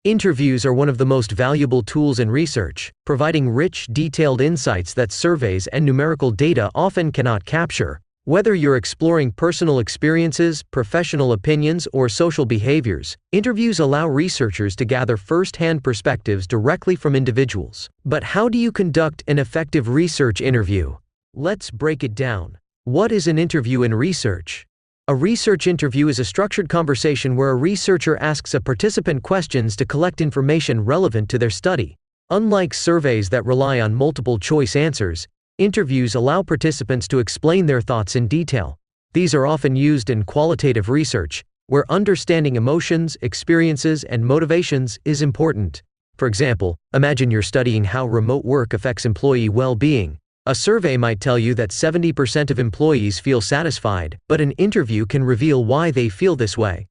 Interviews are one of the most valuable tools in research, providing rich, detailed insights that surveys and numerical data often cannot capture. Whether you're exploring personal experiences, professional opinions, or social behaviors, interviews allow researchers to gather first-hand perspectives directly from individuals. But how do you conduct an effective research interview? Let's break it down. What is an interview in research? A research interview is a structured conversation where a researcher asks a participant questions to collect information relevant to their study. Unlike surveys that rely on multiple-choice answers, interviews allow participants to explain their thoughts in detail. These are often used in qualitative research, where understanding emotions, experiences, and motivations is important. For example, imagine you're studying how remote work affects employee well-being. A survey might tell you that 70% of employees feel satisfied, but an interview can reveal why they feel this way.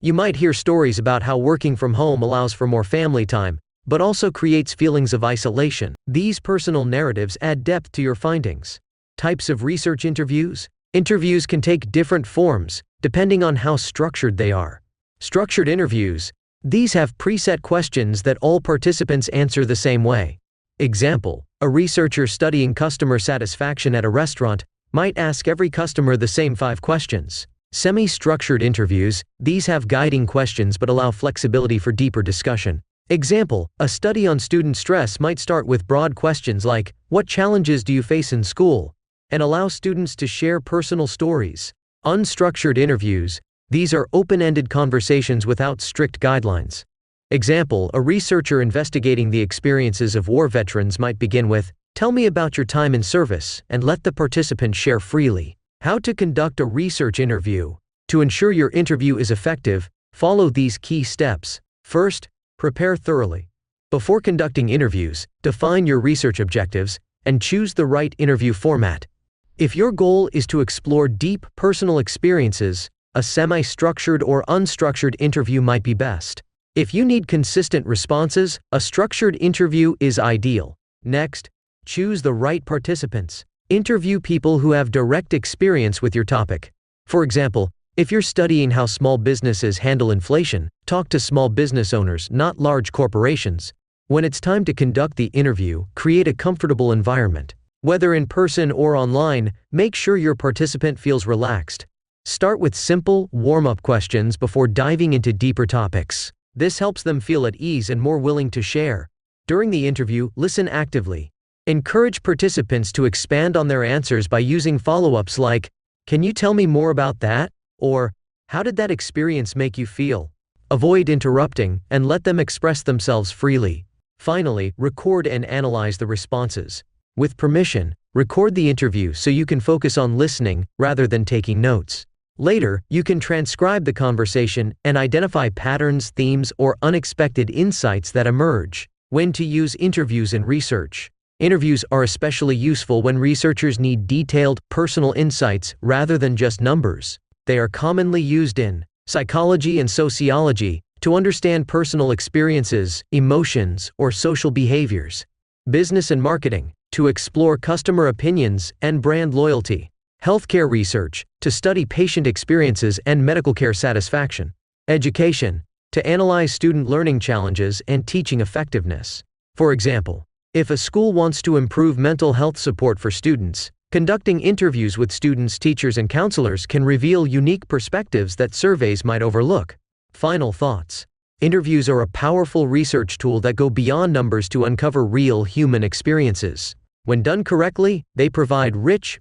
You might hear stories about how working from home allows for more family time, but also creates feelings of isolation. These personal narratives add depth to your findings. Types of research interviews. Interviews can take different forms, depending on how structured they are. Structured interviews. These have preset questions that all participants answer the same way. Example: a researcher studying customer satisfaction at a restaurant might ask every customer the same 5 questions. Semi-structured interviews. These have guiding questions but allow flexibility for deeper discussion. Example: a study on student stress might start with broad questions like, "What challenges do you face in school?" and allow students to share personal stories. Unstructured interviews. These are open-ended conversations without strict guidelines. Example: a researcher investigating the experiences of war veterans might begin with, "Tell me about your time in service," and let the participant share freely. How to conduct a research interview. To ensure your interview is effective, follow these key steps. First, prepare thoroughly. Before conducting interviews, define your research objectives and choose the right interview format. If your goal is to explore deep, personal experiences, a semi-structured or unstructured interview might be best. If you need consistent responses, a structured interview is ideal. Next, choose the right participants. Interview people who have direct experience with your topic. For example, if you're studying how small businesses handle inflation, talk to small business owners, not large corporations. When it's time to conduct the interview, create a comfortable environment. Whether in person or online, make sure your participant feels relaxed. Start with simple, warm-up questions before diving into deeper topics. This helps them feel at ease and more willing to share. During the interview, listen actively. Encourage participants to expand on their answers by using follow-ups like, "Can you tell me more about that?" or "How did that experience make you feel?" Avoid interrupting and let them express themselves freely. Finally, record and analyze the responses. With permission, record the interview so you can focus on listening rather than taking notes. Later, you can transcribe the conversation and identify patterns, themes, or unexpected insights that emerge. When to use interviews in research. Interviews are especially useful when researchers need detailed, personal insights rather than just numbers. They are commonly used in psychology and sociology to understand personal experiences, emotions, or social behaviors. Business and marketing to explore customer opinions and brand loyalty. Healthcare research to study patient experiences and medical care satisfaction. Education to analyze student learning challenges and teaching effectiveness. For example, if a school wants to improve mental health support for students, conducting interviews with students, teachers, and counselors can reveal unique perspectives that surveys might overlook. Final thoughts. Interviews are a powerful research tool that go beyond numbers to uncover real human experiences. When done correctly, they provide rich,